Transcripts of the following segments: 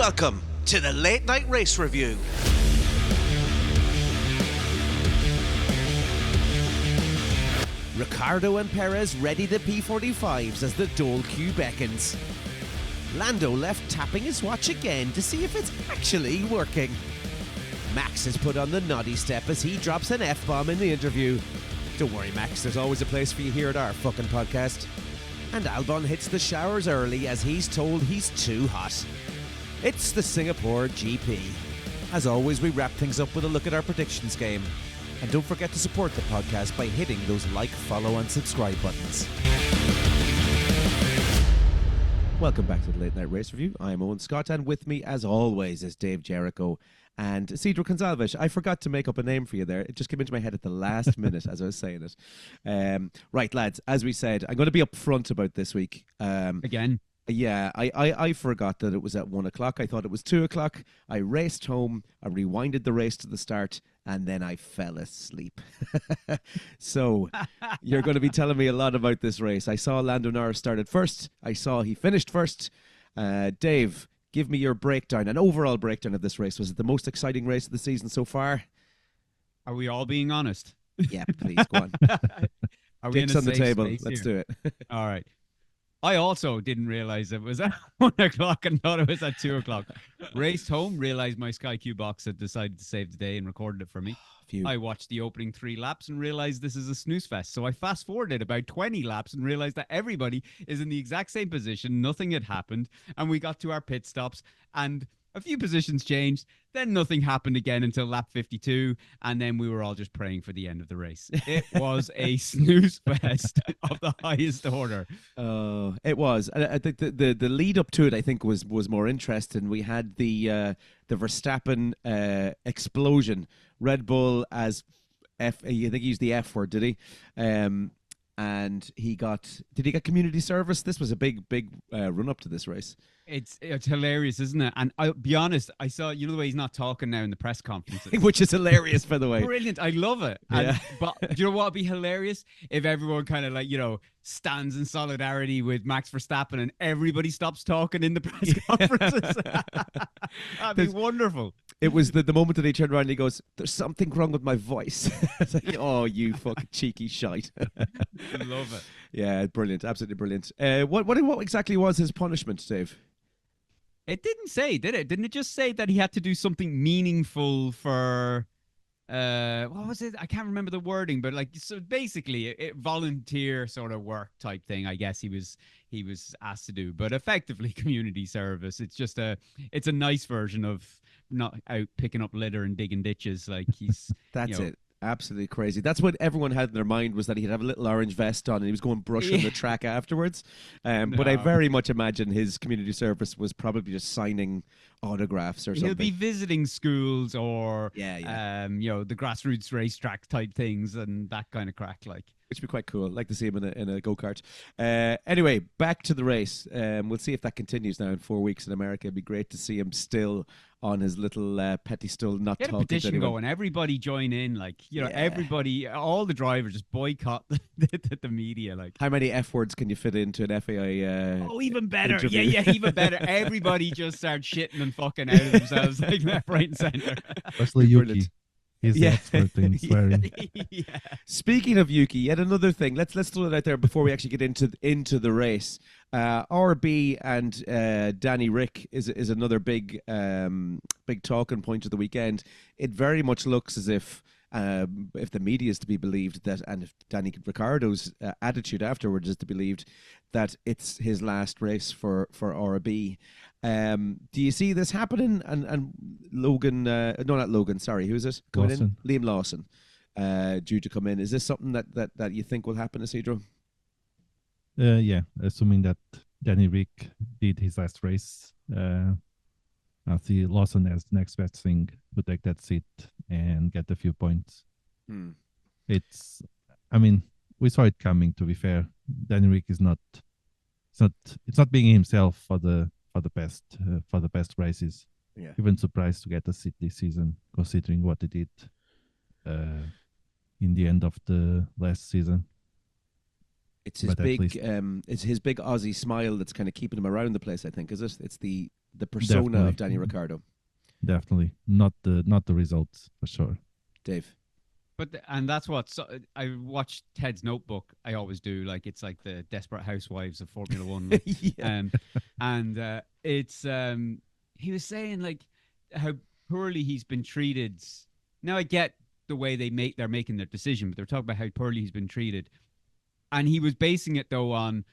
Welcome to the Late Night Race Review. Ricciardo and Perez ready the P45s as the dole queue beckons. Lando left tapping his watch again to see if it's actually working. Max has put on the noddy step as he drops an F-bomb in the interview. Don't worry, Max, there's always a place for you here at our fucking podcast. And Albon hits the showers early as he's told he's too hot. It's the Singapore GP. As always, we wrap things up with a look at our predictions game. And don't forget to support the podcast by hitting those like, follow and subscribe buttons. Welcome back to the Late Night Race Review. I'm Owen Scott, and with me, as always, is Dave Jericho and Cedro Gonzalez. I forgot to make up a name for you there. It just came into my head at the last minute as I was saying it. Right, lads, as we said, I'm going to be upfront about this week. Again? Yeah, I forgot that it was at 1 o'clock. I thought it was 2 o'clock. I raced home. I rewinded the race to the start, and then I fell asleep. So you're going to be telling me a lot about this race. I saw Lando Norris started first. I saw he finished first. Dave, give me your breakdown, an overall breakdown of this race. Was it the most exciting race of the season so far? Are we all being honest? Yeah, please, go on. Are we Dicks in a on the safe table. space Let's here? do it. All right. I also didn't realize it was at 1 o'clock and thought it was at 2 o'clock. Raced home, realized my Sky Q box had decided to save the day and recorded it for me. I watched the opening 3 laps and realized this is a snooze fest. So I fast forwarded about 20 laps and realized that everybody is in the exact same position. Nothing had happened. And we got to our pit stops and a few positions changed. Then nothing happened again until lap 52. And then we were all just praying for the end of the race. It was a snooze fest of the highest order. It was. I think the lead up to it, I think, was more interesting. We had the Verstappen explosion. Red Bull as F. I think he used the F word, did he? And did he get community service? This was a big run up to this race. It's hilarious, isn't it? And I'll be honest, I saw, the way he's not talking now in the press conferences. Which is hilarious, by the way. Brilliant. I love it. Yeah. But do you know what would be hilarious? If everyone kind of stands in solidarity with Max Verstappen and everybody stops talking in the press conferences. That'd be wonderful. It was the moment that he turned around and he goes, "There's something wrong with my voice." It's like, oh, you fucking cheeky shite. Love it. Yeah, brilliant. Absolutely brilliant. What exactly was his punishment, Dave? It didn't say, did it? Didn't it just say that he had to do something meaningful for what was it? I can't remember the wording, but so basically it volunteer sort of work type thing, I guess he was asked to do, but effectively community service. It's just it's a nice version of not out picking up litter and digging ditches. That's it. Absolutely crazy. That's what everyone had in their mind, was that he'd have a little orange vest on and he was going brushing the track afterwards. But I very much imagine his community service was probably just signing autographs or something. He'll be visiting schools or the grassroots racetrack type things and that kind of crack. Which would be quite cool. I'd like to see him in a go-kart. Anyway, back to the race. We'll see if that continues now in 4 weeks in America. It'd be great to see him still on his little pedestal, not Get a talking petition to anyone. going. Everybody join in. Everybody, all the drivers just boycott the media. How many F words can you fit into an FAI? Even better. Interview? Yeah, even better. Everybody just starts shitting and fucking out of themselves, left, right, and center. Especially Yuki. He's the expert in swearing. Yeah. Speaking of Yuki, yet another thing. Let's throw it out there before we actually get into the race. RB and Danny Rick is another big talking point of the weekend. It very much looks as if the media is to be believed, that, and if Danny Ricciardo's attitude afterwards is to be believed, that it's his last race for RB. Do you see this happening? And Logan, no, not Logan, sorry, who's it coming Lawson. in? Liam Lawson, due to come in. Is this something that you think will happen, Isidro? Yeah, assuming that Danny Rick did his last race. I see Lawson as the next best thing to take that seat and get a few points. We saw it coming, to be fair. Danny Rick is not being himself for the best races. Yeah. Even surprised to get a seat this season, considering what he did in the end of the last season. It's his big Aussie smile that's kind of keeping him around the place, I think, is it? It's the persona Definitely. of Daniel Ricciardo. Definitely not the results for sure. Dave. And that's what I watched Ted's Notebook. I always do. Like it's like the Desperate Housewives of Formula One. Like, Yeah. It's he was saying like how poorly he's been treated. Now I get the way they're making their decision, but they're talking about how poorly he's been treated, and he was basing it though on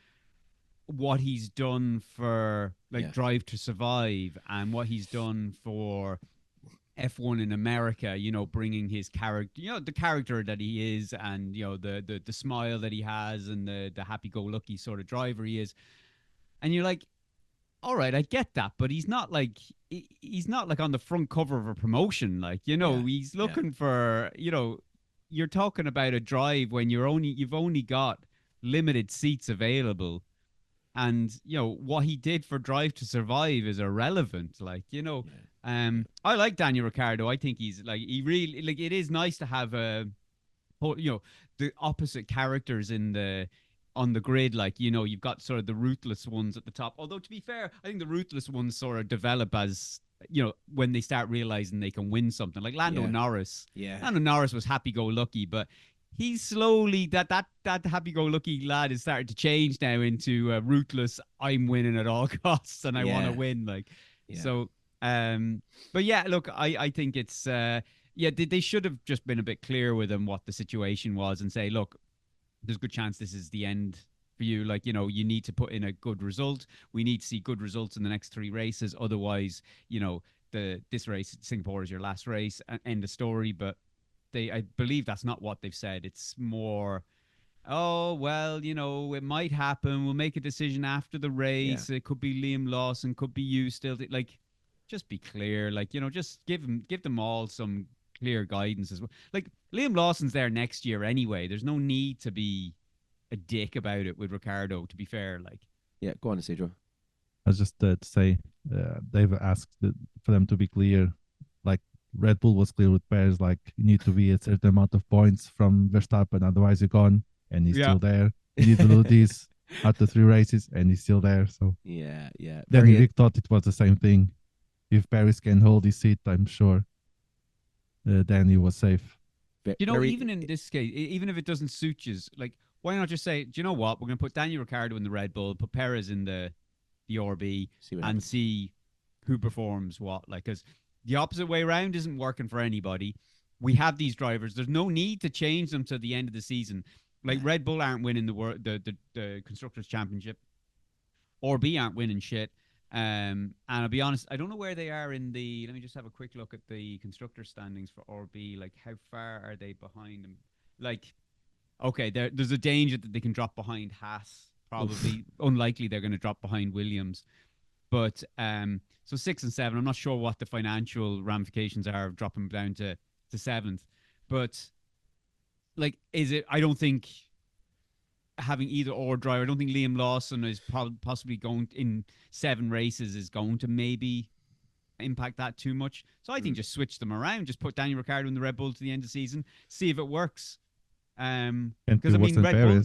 what he's done for Drive to Survive and what he's done for F1 in America, bringing his character, the character that he is, and the smile that he has, and the happy-go-lucky sort of driver he is. And you're like, all right, I get that, but he's not like on the front cover of a promotion, he's looking for, you're talking about a drive when you've only got limited seats available. And what he did for Drive to Survive is irrelevant. I like Daniel Ricciardo. I think he's he really it is nice to have the opposite characters on the grid. You've got sort of the ruthless ones at the top. Although to be fair, I think the ruthless ones sort of develop as when they start realizing they can win something. Like Lando Norris. Yeah. Lando Norris was happy-go-lucky, but he's slowly that happy-go-lucky lad is starting to change now into ruthless. I'm winning at all costs, and I want to win. So. But yeah, look, I think it's they should have just been a bit clear with him what the situation was and say, look, there's a good chance this is the end for you. You need to put in a good result. We need to see good results in the next 3 races. Otherwise, this race, Singapore, is your last race. End of story. But I believe that's not what they've said. It's more, oh, well, it might happen. We'll make a decision after the race. It could be Liam Lawson, could be you still. Just be clear. Just give them all some clear guidance as well. Liam Lawson's there next year anyway. There's no need to be a dick about it with Ricciardo, to be fair. Yeah, go on, Isidro. I was just to say, they've asked for them to be clear. Red Bull was clear with Perez, you need to be a certain amount of points from Verstappen, otherwise you're gone, and he's still there. You need to do this after 3 races, and he's still there. So yeah. Then Rick thought it was the same thing. If Perez can hold his seat, I'm sure then he was safe. Even in this case, even if it doesn't suit you, why not just say, do you know what? We're going to put Daniel Ricciardo in the Red Bull, put Perez in the RB, and see who performs what. Because the opposite way around isn't working for anybody. We have these drivers. There's no need to change them to the end of the season. Red Bull aren't winning the Constructors' Championship. RB aren't winning shit. And I'll be honest, I don't know where they are in the. Let me just have a quick look at the constructor standings for RB. How far are they behind them? Okay, there's a danger that they can drop behind Haas. Probably unlikely they're going to drop behind Williams. But so 6 and 7. I'm not sure what the financial ramifications are of dropping down to 7th. But is it? I don't think having either or driver. I don't think Liam Lawson is possibly going in 7 races is going to maybe impact that too much. So I think just switch them around. Just put Daniel Ricciardo in the Red Bull to the end of the season. See if it works. Because Red Bull.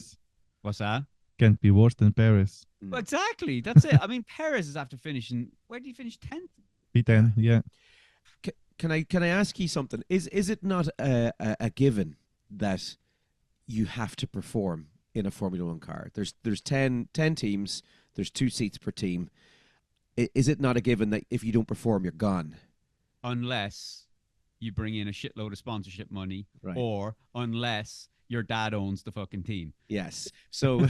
What's that? Can't be worse than Perez. Well, exactly. That's it. Perez is after finishing. Where did he finish? 10th. P10. Yeah. Can I ask you something? Is it not a given that you have to perform in a Formula 1 car? There's 10 teams, there's 2 seats per team. Is it not a given that if you don't perform, you're gone? Unless you bring in a shitload of sponsorship money, right. Or unless your dad owns the fucking team. Yes. So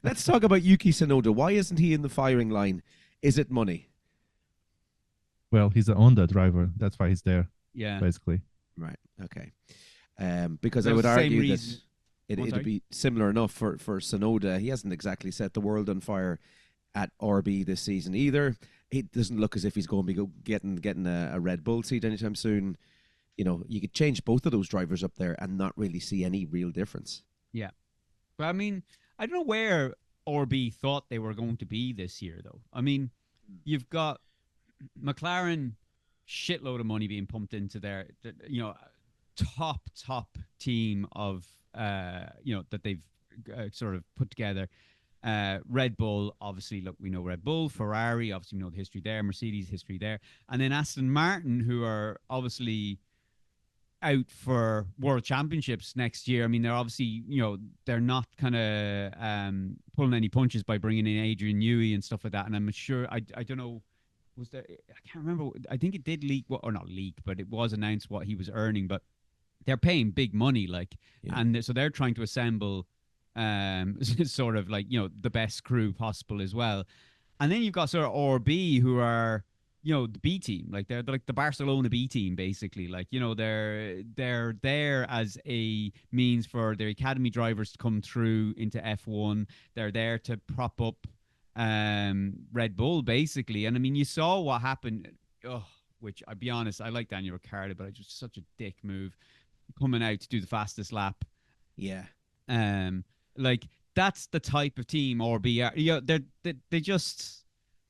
let's talk about Yuki Tsunoda. Why isn't he in the firing line? Is it money? Well, he's a Honda driver. That's why he's there. Yeah. Basically. Right. Okay. Because I would argue that it'd be similar enough for Tsunoda. He hasn't exactly set the world on fire at RB this season either. It doesn't look as if he's going to be getting a Red Bull seat anytime soon. You could change both of those drivers up there and not really see any real difference. Yeah. But I don't know where RB thought they were going to be this year, though. You've got McLaren, shitload of money being pumped into their, top team of, that they've sort of put together. Red Bull, obviously, look, we know Red Bull. Ferrari, obviously, we know the history there. Mercedes, history there. And then Aston Martin, who are obviously out for world championships next year. I mean, they're obviously, they're not kind of pulling any punches by bringing in Adrian Newey and stuff like that. And I'm sure, I don't know, was there, I can't remember. I think it did leak, or not leak, but it was announced what he was earning. But they're paying big money, and so they're trying to assemble sort of the best crew possible as well. And then you've got sort of RB, who are the B team, they're like the Barcelona B team, basically. They're there as a means for their academy drivers to come through into F1. They're there to prop up Red Bull, basically. And I mean, you saw what happened. Which, I'll be honest, I like Daniel Ricciardo, but it's just such a dick move coming out to do the fastest lap. Yeah. That's the type of team RB are. They just,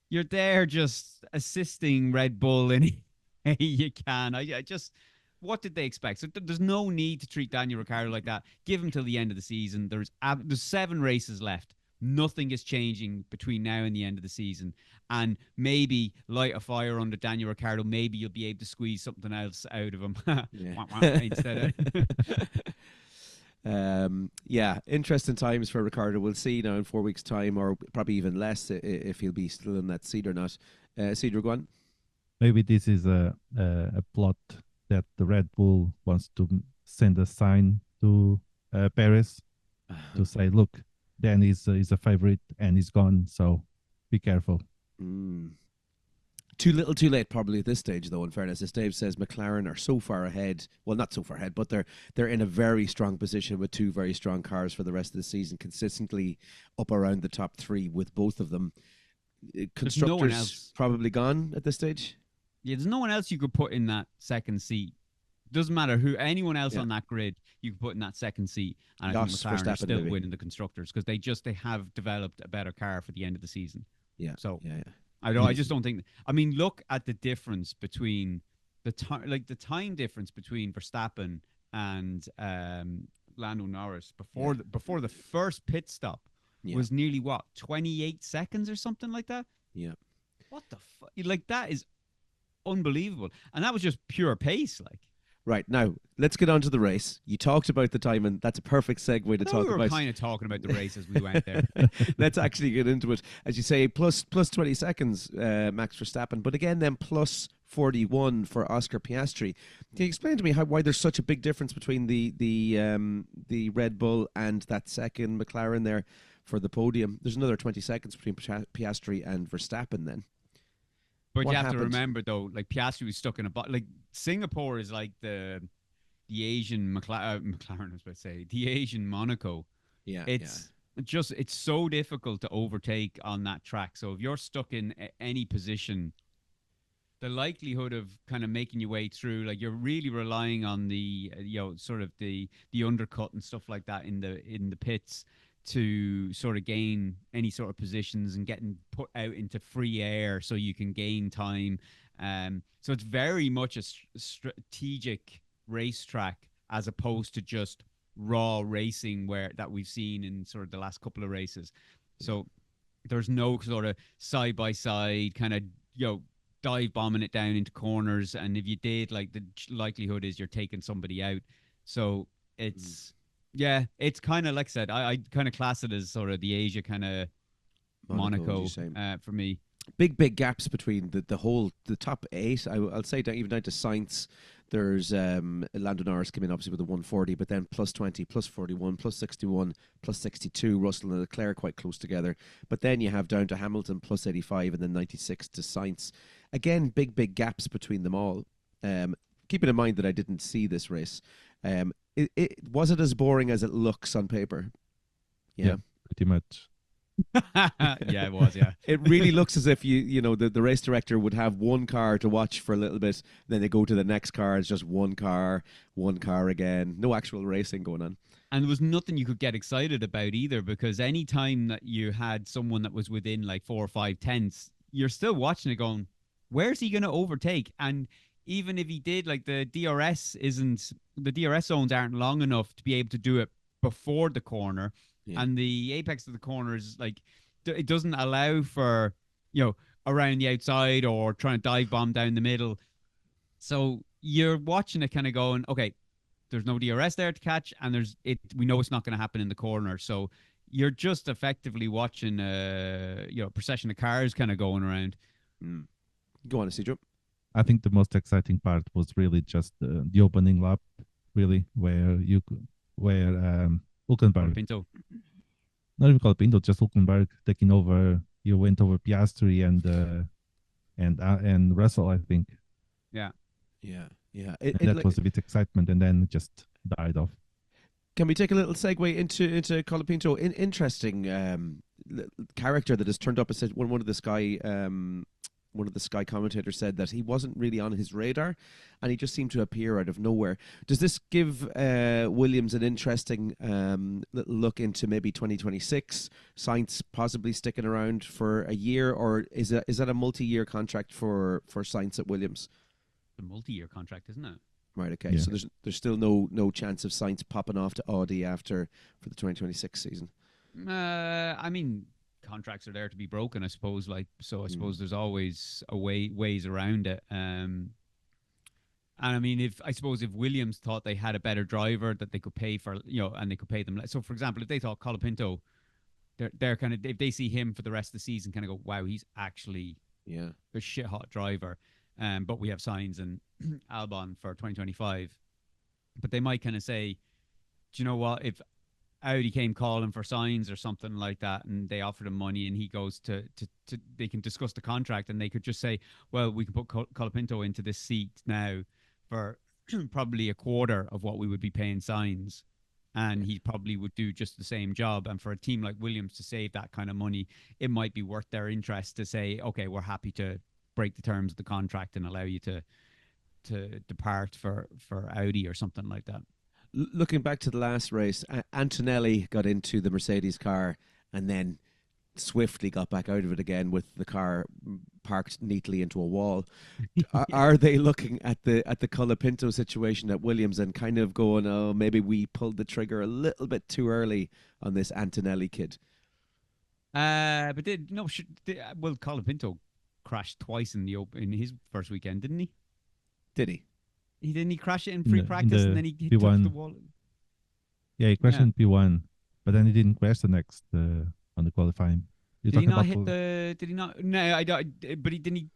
you're there just assisting Red Bull in any way you can. I just, what did they expect? So there's no need to treat Daniel Ricciardo like that. Give him till the end of the season. There's 7 races left. Nothing is changing between now and the end of the season. And maybe light a fire under Daniel Ricciardo. Maybe you'll be able to squeeze something else out of him instead of... interesting times for Ricciardo. We'll see now in 4 weeks' time, or probably even less, if he'll be still in that seat or not. Cedar, go on. Maybe this is a plot that the Red Bull wants to send a sign to Perez to say, look, Dan is a favorite and he's gone, so be careful. Too little, too late, probably at this stage, though. In fairness, as Dave says, McLaren are so far ahead. Well, not so far ahead, but they're in a very strong position with 2 very strong cars for the rest of the season, consistently up around the top 3 with both of them. Constructors no one else. Probably gone at this stage. Yeah, there's no one else you could put in that second seat. Doesn't matter who, anyone else on that grid you could put in that second seat, and I think McLaren are still winning the constructors because they have developed a better car for the end of the season. Yeah. So I just don't think. I mean, look at the difference between the time difference between Verstappen and Lando Norris before the first pit stop was nearly 28 seconds or something like that. Yeah. What the fuck? That is unbelievable, and that was just pure pace, Right, now, let's get on to the race. You talked about the time, and that's a perfect segue to talk about... We were kind of talking about the race as we went there. Let's actually get into it. As you say, plus 20 seconds, Max Verstappen, but again, then plus 41 for Oscar Piastri. Can you explain to me why there's such a big difference between the Red Bull and that second McLaren there for the podium? There's another 20 seconds between Piastri and Verstappen then. But you have to remember, though, Piastri was stuck in a box. Singapore is like the Asian McLaren, I was about to say, the Asian Monaco. Yeah. It's so difficult to overtake on that track. So if you're stuck in any position, the likelihood of kind of making your way through, you're really relying on the, sort of the undercut and stuff like that in the pits to sort of gain any sort of positions and getting put out into free air so you can gain time. So it's very much a strategic racetrack as opposed to just raw racing that we've seen in sort of the last couple of races. So there's no sort of side-by-side kind of, dive bombing it down into corners. And if you did, the likelihood is you're taking somebody out. So it's... Yeah, it's kind of, like I said, I kind of class it as sort of the Asia kind of Monaco for me. Big gaps between the top 8. I'll say even down to Sainz. There's Lando Norris came in obviously with a 140, but then plus 20, plus 41, plus 61, plus 62. Russell and Leclerc quite close together. But then you have down to Hamilton plus 85 and then 96 to Sainz. Again, big gaps between them all. Keeping in mind that I didn't see this race. Was it as boring as it looks on paper? Yeah, pretty much. Yeah, it was. Yeah, it really looks as if the race director would have one car to watch for a little bit, then they go to the next car. It's just one car again. No actual racing going on. And there was nothing you could get excited about either, because any time that you had someone that was within 4 or 5 tenths, you're still watching it going, where's he going to overtake? And even if he did, the DRS zones aren't long enough to be able to do it before the corner. and the apex of the corner is like it doesn't allow for around the outside or trying to dive bomb down the middle. So you're watching it kind of going, okay, there's no DRS there to catch, and we know it's not going to happen in the corner. So you're just effectively watching a procession of cars kind of going around. Go on, Isidro. I think the most exciting part was really just the opening lap, really, where Hülkenberg, Colapinto. not even Colapinto, just Hülkenberg taking over. You went over Piastri and Russell, I think. Yeah. And that was a bit excitement, and then it just died off. Can we take a little segue into Colapinto? Interesting character that has turned up. I said one of the Sky commentators said that he wasn't really on his radar, and he just seemed to appear out of nowhere. Does this give Williams an interesting little look into maybe 2026? Sainz possibly sticking around for a year, or is that a multi-year contract for Sainz at Williams? A multi-year contract, isn't it? Right. Okay. Yeah. So there's still no chance of Sainz popping off to Audi for the 2026 season. I mean, contracts are there to be broken, I suppose. I suppose there's always ways around it. And I mean, if Williams thought they had a better driver that they could pay for, and they could pay them. So, for example, if they thought Colapinto, they're kind of, if they see him for the rest of the season, kind of go, wow, he's actually a shit hot driver. But we have Sainz and Albon for 2025. But they might kind of say, do you know what? If Audi came calling for Sainz or something like that, and they offered him money, and he goes to they can discuss the contract, and they could just say, well, we can put Colapinto into this seat now for probably a quarter of what we would be paying Sainz, and he probably would do just the same job. And for a team like Williams to save that kind of money, it might be worth their interest to say, okay, we're happy to break the terms of the contract and allow you to depart for Audi or something like that. Looking back to the last race, Antonelli got into the Mercedes car and then swiftly got back out of it again with the car parked neatly into a wall. Are they looking at the Colapinto situation at Williams and kind of going, oh, maybe we pulled the trigger a little bit too early on this Antonelli kid? But Colapinto crashed twice in his first weekend, didn't he? Did he? Didn't he crash it in free practice and then he hit the wall? Yeah, he crashed in P1, but then he didn't crash the next on the qualifying. Did he not hit the? Did he not? No, I don't. But didn't he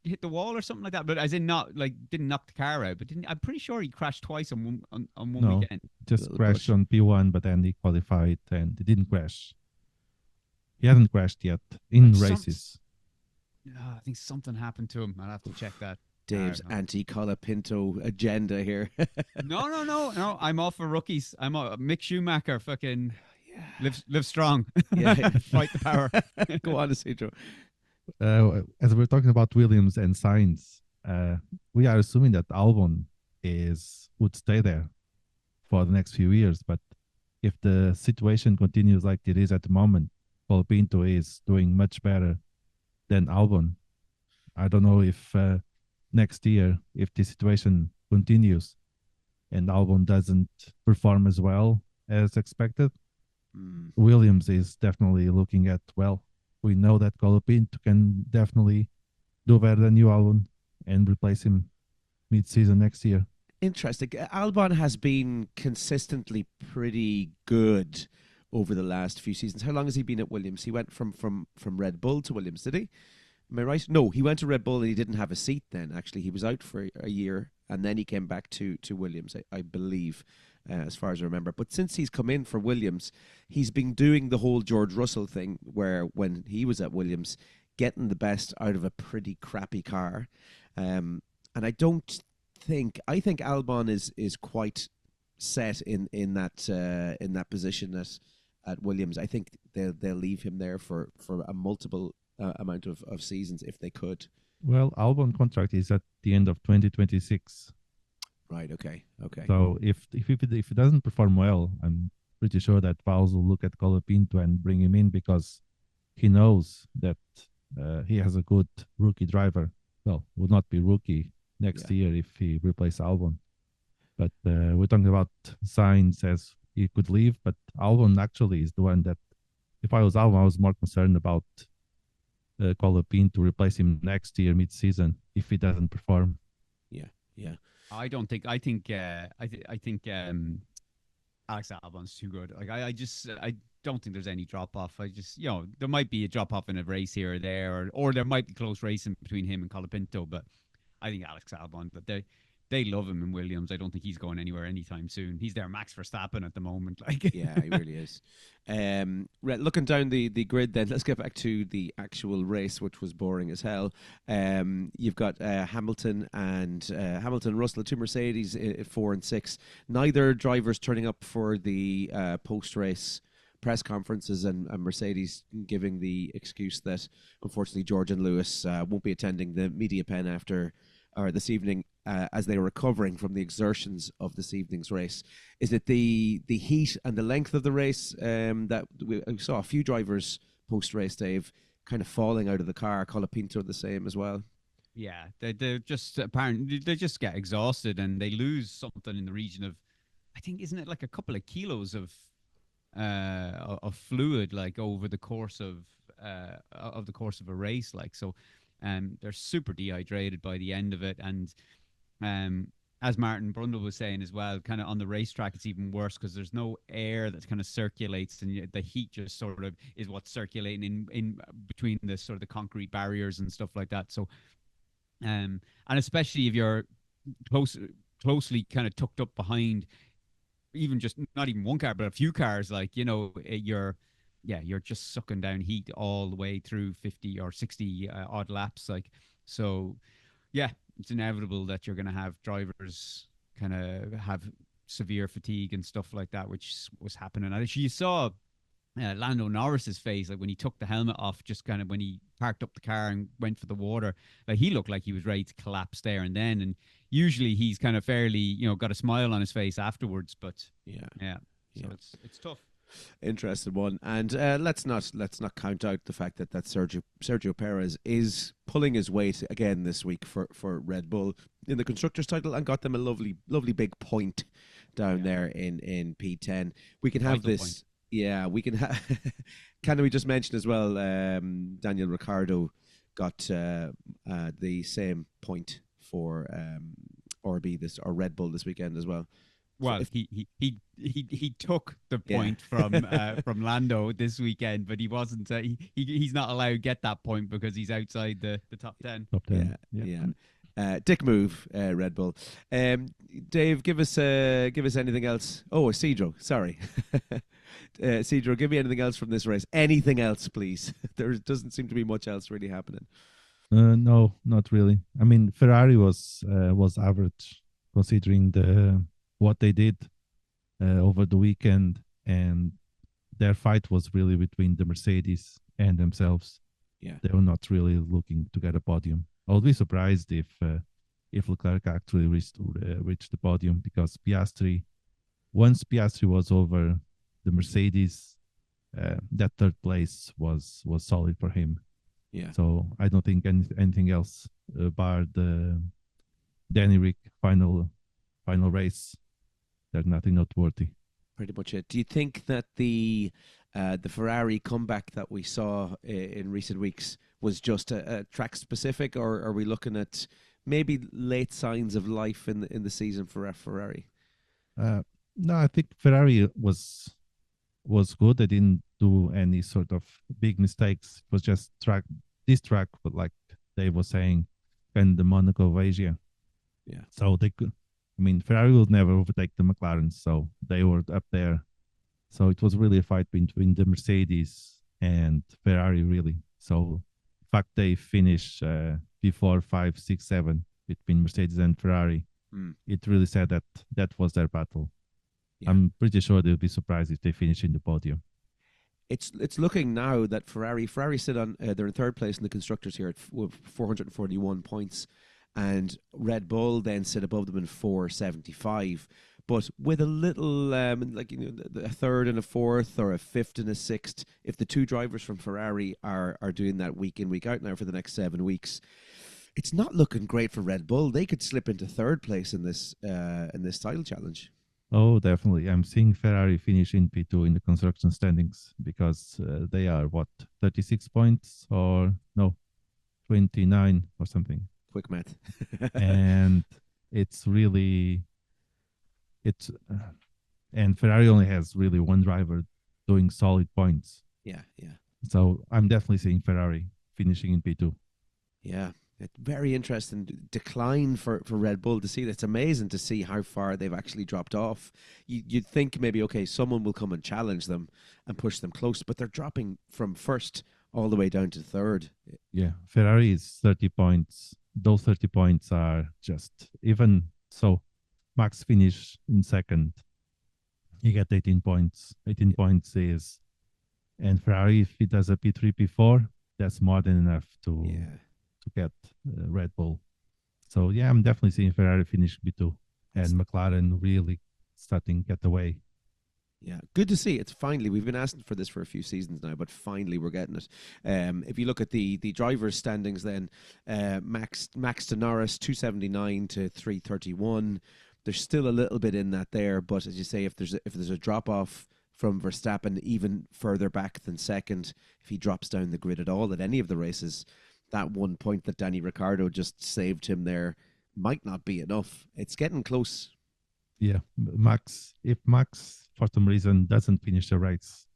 hit the wall or something like that? But as in not didn't knock the car out. But I'm pretty sure he crashed twice on one weekend. Just crashed on P1, but then he qualified and he didn't crash. He hasn't crashed yet in races. I think something happened to him. I'll have to check that. Dave's anti-Colapinto agenda here. No. I'm all for rookies. I'm Mick Schumacher. Fucking live strong. Yeah, fight the power. Go on, Isidro. As we're talking about Williams and Sainz, we are assuming that Albon would stay there for the next few years. But if the situation continues like it is at the moment, Colapinto is doing much better than Albon. I don't know if next year, if the situation continues and Albon doesn't perform as well as expected, Williams is definitely looking at, we know that Colapinto can definitely do better than you, Albon, and replace him mid-season next year. Interesting. Albon has been consistently pretty good over the last few seasons. How long has he been at Williams? He went from Red Bull to Williams, did he? Am I right? No, he went to Red Bull and he didn't have a seat then. Actually, he was out for a year and then he came back to Williams, I believe, as far as I remember. But since he's come in for Williams, he's been doing the whole George Russell thing where when he was at Williams, getting the best out of a pretty crappy car. And I think Albon is quite set in that position at Williams. I think they'll leave him there for a multiple amount of seasons if they could. Well, Albon contract is at the end of 2026. Right. Okay. So if it doesn't perform well, I'm pretty sure that Vowles will look at Colapinto and bring him in because he knows that he has a good rookie driver. Well, would not be rookie next year if he replaces Albon. But we're talking about Sainz as he could leave. But Albon actually is the one that, if I was Albon, I was more concerned about Colapinto to replace him next year mid-season if he doesn't perform. Yeah. I don't think. I think. I think Alex Albon's too good. Like I don't think there's any drop off. I just there might be a drop off in a race here or there, or there might be close racing between him and Colapinto. But I think Alex Albon. But they love him in Williams. I don't think he's going anywhere anytime soon. He's their Max Verstappen at the moment. Like Yeah, he really is. Looking down the grid then, let's get back to the actual race, which was boring as hell. You've got Hamilton and Russell, the two Mercedes, 4 and 6. Neither drivers turning up for the post-race press conferences, and Mercedes giving the excuse that unfortunately George and Lewis won't be attending the media pen this evening as they were recovering from the exertions of this evening's race. Is it the heat and the length of the race that we saw a few drivers post-race, Dave, kind of falling out of the car? Colapinto the same as well. Yeah, they're just apparently they just get exhausted and they lose something in the region of, I think, isn't it like a couple of kilos of fluid, like over the course of a race, like so. They're super dehydrated by the end of it, and as Martin Brundle was saying as well, kind of on the racetrack it's even worse because there's no air that kind of circulates, and the heat just sort of is what's circulating in between the sort of the concrete barriers and stuff like that. So, and especially if you're closely kind of tucked up behind, even just not even one car, but a few cars, like you're just sucking down heat all the way through 50 or 60 odd laps. Like, so yeah, it's inevitable that you're going to have drivers kind of have severe fatigue and stuff like that, which was happening. Actually, you saw Lando Norris's face, like when he took the helmet off, just kind of when he parked up the car and went for the water, like he looked like he was ready to collapse there and then. And usually he's kind of fairly, got a smile on his face afterwards, but yeah. So it's tough. Interesting one, and let's not count out the fact that Sergio Perez is pulling his weight again this week for Red Bull in the constructors' title, and got them a lovely big point down there in P10. We can have this. Point. Yeah, we can. Can we just mention as well? Daniel Ricciardo got the same point for or Red Bull this weekend as well. Well, he took the point from Lando this weekend, but he wasn't. He's not allowed to get that point because he's outside the top 10. Top 10. Yeah. Dick move, Red Bull. Dave, give us anything else. Oh, Cedro, sorry. Cedro, give me anything else from this race. Anything else, please. There doesn't seem to be much else really happening. No, not really. I mean, Ferrari was average considering what they did over the weekend, and their fight was really between the Mercedes and themselves. Yeah, they were not really looking to get a podium. I would be surprised if Leclerc actually reached the podium, because once Piastri was over the Mercedes, that third place was solid for him. Yeah. So I don't think anything else bar the Danny Rick final race. There's nothing noteworthy. Pretty much it. Do you think that the Ferrari comeback that we saw in recent weeks was just a track specific, or are we looking at maybe late signs of life in the season for Ferrari? No, I think Ferrari was good. They didn't do any sort of big mistakes. It was just this track, but like Dave was saying, and the Monaco of Asia. Yeah. So they could. I mean, Ferrari will never overtake the McLarens, so they were up there. So it was really a fight between the Mercedes and Ferrari, really. So the fact they finished before 5, 6, 7 between Mercedes and Ferrari, it really said that was their battle. Yeah. I'm pretty sure they'll be surprised if they finish in the podium. It's looking now that Ferrari sit on they're in third place in the constructors here at 441 points. And Red Bull then sit above them in 475, but with a little a third and a fourth, or a fifth and a sixth. If the two drivers from Ferrari are doing that week in, week out now for the next 7 weeks, it's not looking great for Red Bull. They could slip into third place in this title challenge. Oh, definitely. I'm seeing Ferrari finish in P2 in the construction standings because they are, 36 points or no, 29 or something. Quick math. And it's really, it's, and Ferrari only has really one driver doing solid points. Yeah, yeah. So I'm definitely seeing Ferrari finishing in P2. Yeah, it's very interesting decline for Red Bull to see. It's amazing to see how far they've actually dropped off. You'd think maybe, okay, someone will come and challenge them and push them close, but they're dropping from first all the way down to third. Yeah, Ferrari is 30 points. Those 30 points are just, even so, Max finish in second. You get 18 points. 18 points is, and Ferrari, if it does a P3, P4, that's more than enough to get Red Bull. So yeah, I'm definitely seeing Ferrari finish P2 and McLaren really starting to get away. Yeah, good to see. It's finally, we've been asking for this for a few seasons now, but finally we're getting it. If you look at the drivers' standings, then Max to Norris 279 to 331. There's still a little bit in that there, but as you say, if there's a drop off from Verstappen even further back than second, if he drops down the grid at all at any of the races, that 1 point that Danny Ricciardo just saved him there might not be enough. It's getting close. Yeah, if Max for some reason doesn't finish the race,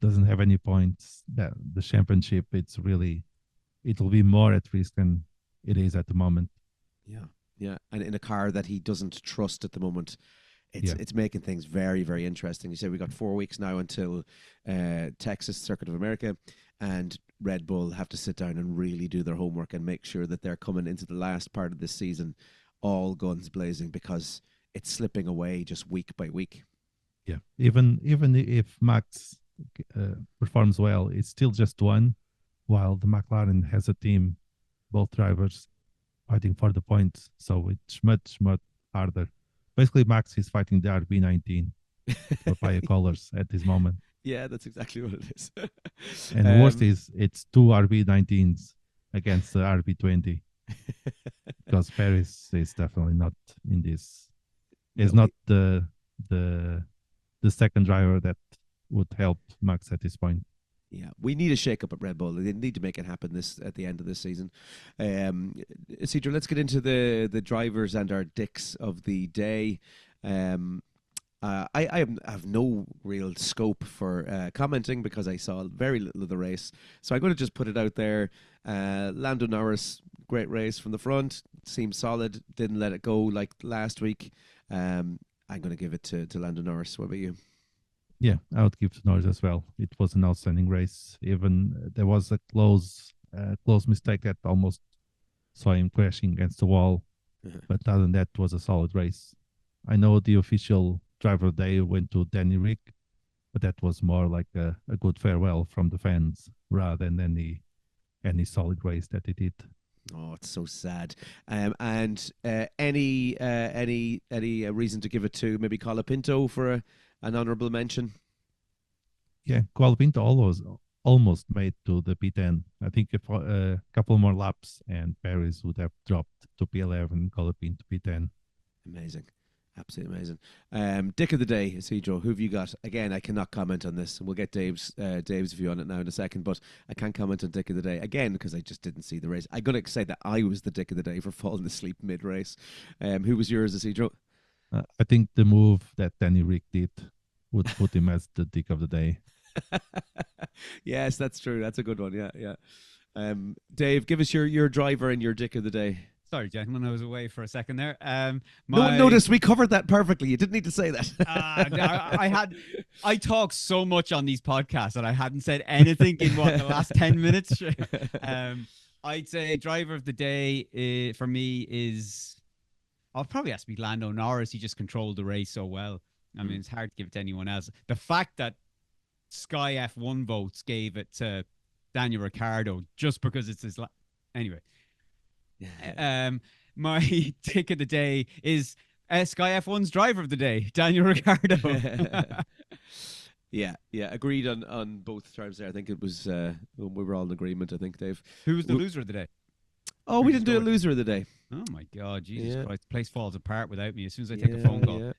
doesn't have any points, that the championship, it'll be more at risk than it is at the moment. Yeah, and in a car that he doesn't trust at the moment, it's making things very, very interesting. You say we got 4 weeks now until Texas Circuit of America, and Red Bull have to sit down and really do their homework and make sure that they're coming into the last part of this season all guns blazing, because it's slipping away just week by week. Yeah, even if Max performs well, it's still just one, while the McLaren has a team, both drivers fighting for the points. So it's much, much harder. Basically, Max is fighting the RB19 for fire colors at this moment. Yeah, that's exactly what it is. And the worst is it's two RB19s against the RB20. Because Perez is definitely not in this. Is not the second driver that would help Max at this point. Yeah, we need a shake-up at Red Bull. They need to make it happen at the end of this season. Cedro, let's get into the drivers and our dicks of the day. I have no real scope for commenting because I saw very little of the race. So I'm going to just put it out there. Lando Norris, great race from the front. Seemed solid. Didn't let it go like last week. I'm going to give it to Lando Norris. What about you? Yeah, I would give to Norris as well. It was an outstanding race. Even there was a close mistake that almost saw him crashing against the wall. But other than that, it was a solid race. I know the official driver of the day went to Danny Rick, but that was more like a good farewell from the fans rather than any solid race that he did. Oh, it's so sad. And any reason to give it to maybe Colapinto for an honourable mention? Yeah, Colapinto almost made to the P10. I think if a couple more laps and Perez would have dropped to P11, Colapinto P10. Amazing. Absolutely amazing. Dick of the day, Cedro, who have you got? Again, I cannot comment on this, and we'll get Dave's view on it now in a second, but I can't comment on Dick of the day, again, because I just didn't see the race. I'm going to say that I was the Dick of the day for falling asleep mid-race. Who was yours, Cedro? I think the move that Danny Rick did would put him as the Dick of the day. Yes, that's true. That's a good one. Yeah. Dave, give us your driver and your Dick of the day. Sorry, gentlemen, I was away for a second there. No one noticed. We covered that perfectly. You didn't need to say that. I talk so much on these podcasts that I hadn't said anything in the last 10 minutes. I'd say driver of the day for me is, I'll probably have to be Lando Norris. He just controlled the race so well. I mean, it's hard to give it to anyone else. The fact that Sky F1 votes gave it to Daniel Ricciardo just because it's his anyway. My Dick of the day is Sky F1's driver of the day, Daniel Ricciardo. Yeah, agreed on both terms there. I think it was we were all in agreement, I think, Dave. Who was the loser of the day? Oh, we didn't do a loser of the day. Oh my God, Jesus Christ. The place falls apart without me as soon as I take a phone call.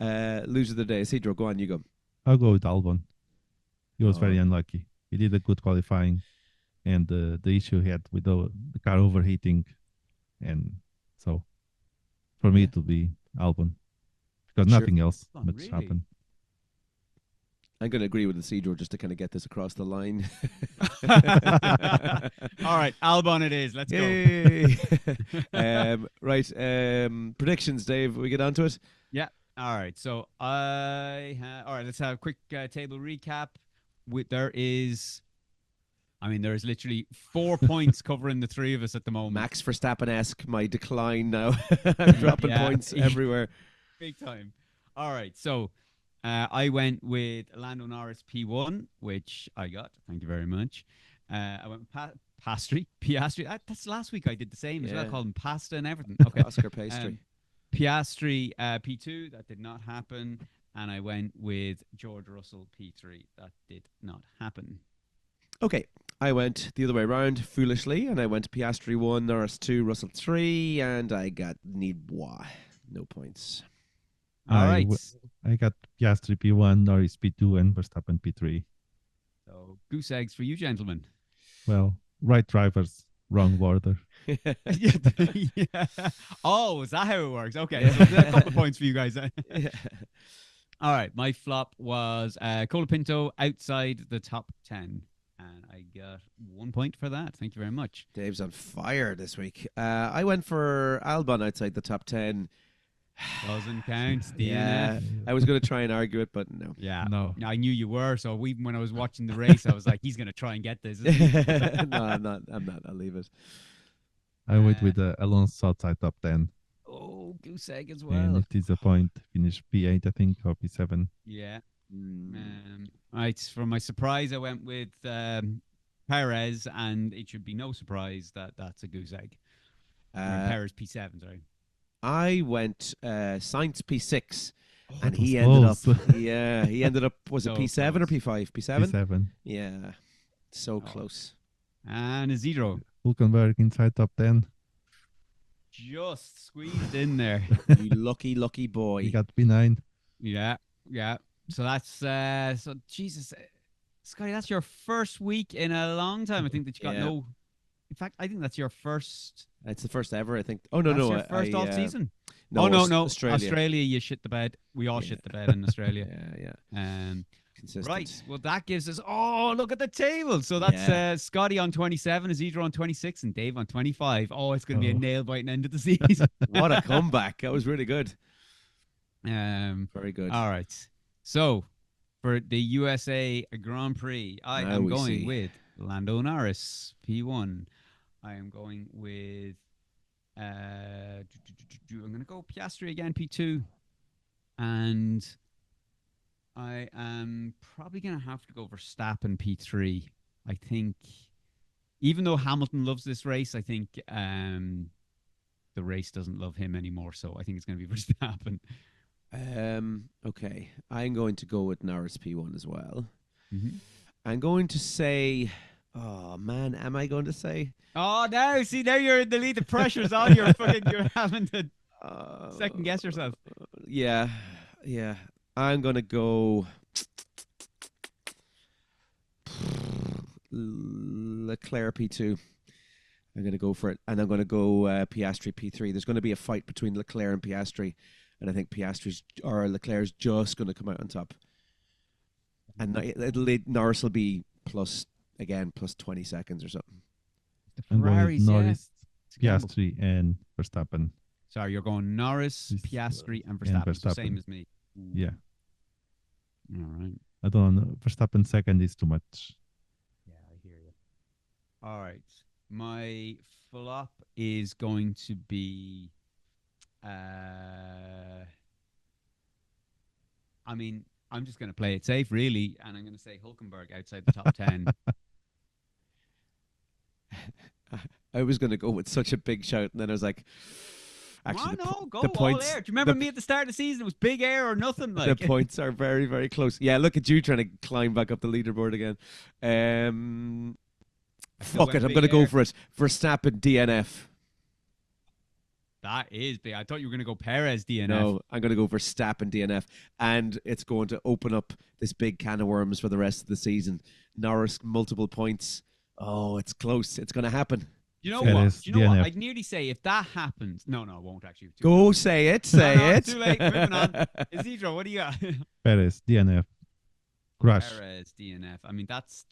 Loser of the day. Cedro, go on, you go. I'll go with Albon. He was very unlucky. He did a good qualifying, and the issue he had with the car overheating, and so for me it will be Albon because nothing else much really? happened. I'm going to agree with the Cedro just to kind of get this across the line. All right, Albon it is. Let's go. Right. Predictions, Dave. We get on to it? Yeah. All right. So all right. Let's have a quick table recap. There is literally 4 points covering the three of us at the moment. Max Verstappen-esque, my decline now. I'm dropping points everywhere. Big time. All right. So I went with Lando Norris P1, which I got. Thank you very much. I went with Piastri. That's last week I did the same as well. I called him pasta and everything. Okay. Oscar Pastry. Piastri P2. That did not happen. And I went with George Russell P3. That did not happen. Okay. I went the other way around, foolishly, and I went Piastri 1, Norris 2, Russell 3, and I got Nibois. No points. All right. I got Piastri P1, Norris P2, and Verstappen P3. So, goose eggs for you, gentlemen. Well, right drivers, wrong order. Yeah. Oh, is that how it works? Okay, so a couple of points for you guys. Yeah. All right, my flop was Colapinto outside the top 10. And I got 1 point for that. Thank you very much. Dave's on fire this week. I went for Albon outside the top 10. Doesn't count. DNF. Yeah, I was going to try and argue it, but no. Yeah, No. I knew you were. So even when I was watching the race, I was like, he's going to try and get this. Isn't he? No, I'm not. I'll leave it. I went with Alonso outside top 10. Oh, goose egg as And well. it is a point. Finished P8, I think, or P7. Yeah. Right. For my surprise, I went with Perez, and it should be no surprise that that's a goose egg. Perez P7, sorry. I went Sainz P6, and that he was ended up. close. Yeah, he ended up. Was it So P7 or close. P5? P7. P7. Yeah, so close. And a zero. Hulkenberg inside top 10. Just squeezed in there. You lucky boy. He got P9. Yeah. So that's Jesus, Scotty, that's your first week in a long time. I think that you got no. In fact, I think that's your first. It's the first ever, I think. Oh no, That's no, your first off season. No, no. Australia. You shit the bed. We all shit the bed in Australia. Yeah. Consistent. Right. Well, that gives us. Oh, look at the table. So that's Scotty on 27, Isidro on 26, and Dave on 25. Oh, it's going to be a nail biting end of the season. What a comeback! That was really good. Very good. All right. So for the USA Grand Prix, I am going with Lando Norris P1. I am going with. I'm going to go Piastri again P2, and I am probably going to have to go Verstappen P3. I think, even though Hamilton loves this race, I think the race doesn't love him anymore. So I think it's going to be Verstappen. Okay. I'm going to go with Norris P1 as well. Mm-hmm. I'm going to say... Oh, man. Am I going to say... Oh, now. See, now you're in the lead. The pressure's on. You're having to second guess yourself. Yeah. I'm going to go... Leclerc P2. I'm going to go for it. And I'm going to go Piastri P3. There's going to be a fight between Leclerc and Piastri. And I think Leclerc's just going to come out on top. And Norris will be plus 20 seconds or something. The I'm going Ferraris, with Norris, Piastri, and Verstappen. Sorry, you're going Norris, Piastri, and Verstappen. The same as me. Yeah. All right. I don't know. Verstappen second is too much. Yeah, I hear you. All right. My flop is going to be... I'm just going to play it safe, really, and I'm going to say Hulkenberg outside the top 10. I was going to go with such a big shout, and then I was like, actually, go the all points. air. Do you remember me at the start of the season? It was big air or nothing. The points are very, very close. Yeah, look at you trying to climb back up the leaderboard again. Fuck it, I'm going to go for it. Verstappen DNF. That is big. I thought you were going to go Perez DNF. No, I'm going to go Verstappen DNF, and it's going to open up this big can of worms for the rest of the season. Norris, multiple points. Oh, it's close. It's going to happen. You know Perez, what? You know what? DNF. I'd nearly say if that happens. No, it won't actually. Go say it. Say No, it. too late. Moving on. Isidro, what do you got? Perez, DNF. Crash. Perez DNF. I mean, that's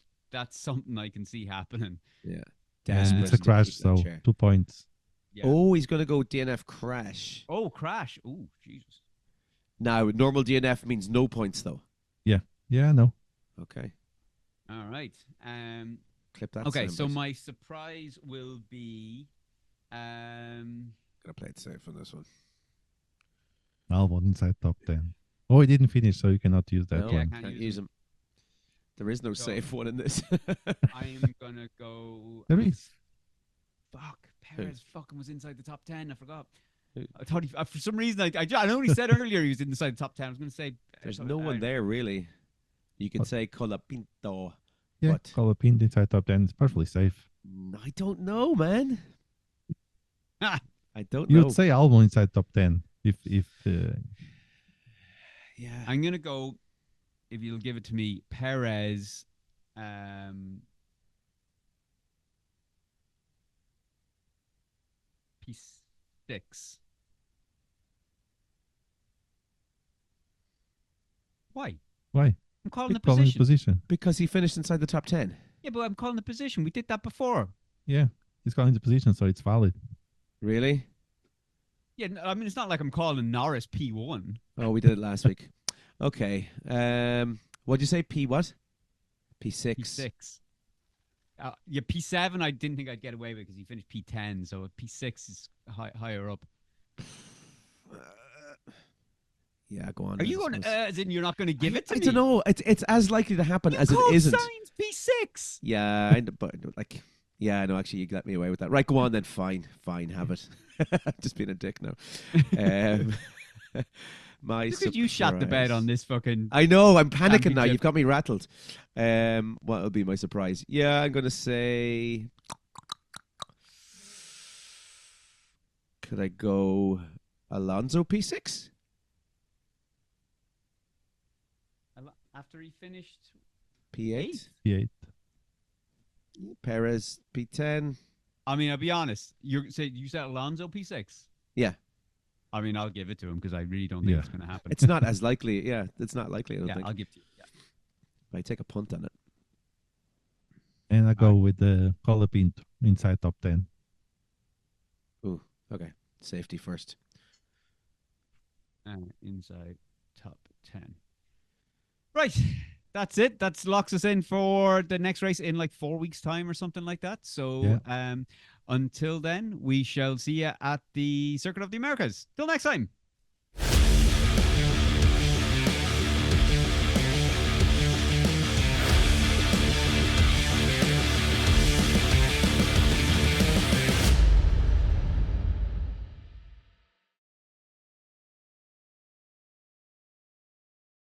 something I can see happening. Yeah. And it's Desperate a to crash, keep that so chair. 2 points. Yeah. Oh, he's going to go DNF crash. Oh, crash. Oh, Jesus. Now, normal DNF means no points, though. Yeah, no. Okay. All right. Clip that. Okay, so soundbite. my surprise will be. Gonna play it safe on this one. Albon inside top 10. Oh, he didn't finish, so you cannot use that No, Yeah, one. can't can't use use him. There is no So- safe one in this. I'm gonna go. There is. Fuck, Perez fucking was inside the top 10. I forgot. Who? I thought he, for some reason, I know he said earlier he was inside the top 10. I was gonna say. There's no one there really. You can say Colapinto. Yeah, What? Colapinto inside top 10 is perfectly safe. I don't know, man. Ah. I don't You know. would say Albon inside top 10 if Yeah. I'm gonna go. If you'll give it to me, Perez. P6. Why? why? I'm calling the Keep calling position. position. Because he finished inside the top 10. Yeah, but I'm calling the position. We did that before. Yeah, he's calling the position, so it's valid. Really? Yeah, I mean, it's not like I'm calling Norris P1. Oh, we did it last week. Okay. What'd you say? P what? P6. P6. Yeah, P7 I didn't think I'd get away with because he finished P10, so P6 is higher up. Yeah, go on. Are you going as in you're not going to give it to I me? don't know. It's as likely to happen as it called isn't. Sainz P6. Yeah, but like, yeah, no, actually, you let me away with that. Right, go on then. Fine, have it. I'm just being a dick now. My Look at you shot the bed surprise. on this fucking. I know. I'm panicking now. Championship. You've got me rattled. What will be my surprise? Yeah, I'm gonna say. Could I go Alonso P6? After he finished P8? P8. Perez P10. I mean, I'll be honest. You said Alonso P6. Yeah. I mean, I'll give it to him because I really don't think Yeah. it's going to happen. It's not as likely. Yeah, it's not likely. I don't yeah, think. I'll give it to you. Yeah. I take a punt on it. And I go with the Colapinto inside top 10. Ooh, okay. Safety first. Inside top 10. Right. That's it. That locks us in for the next race in like 4 weeks' time or something like that. So until then, we shall see you at the Circuit of the Americas. Till next time.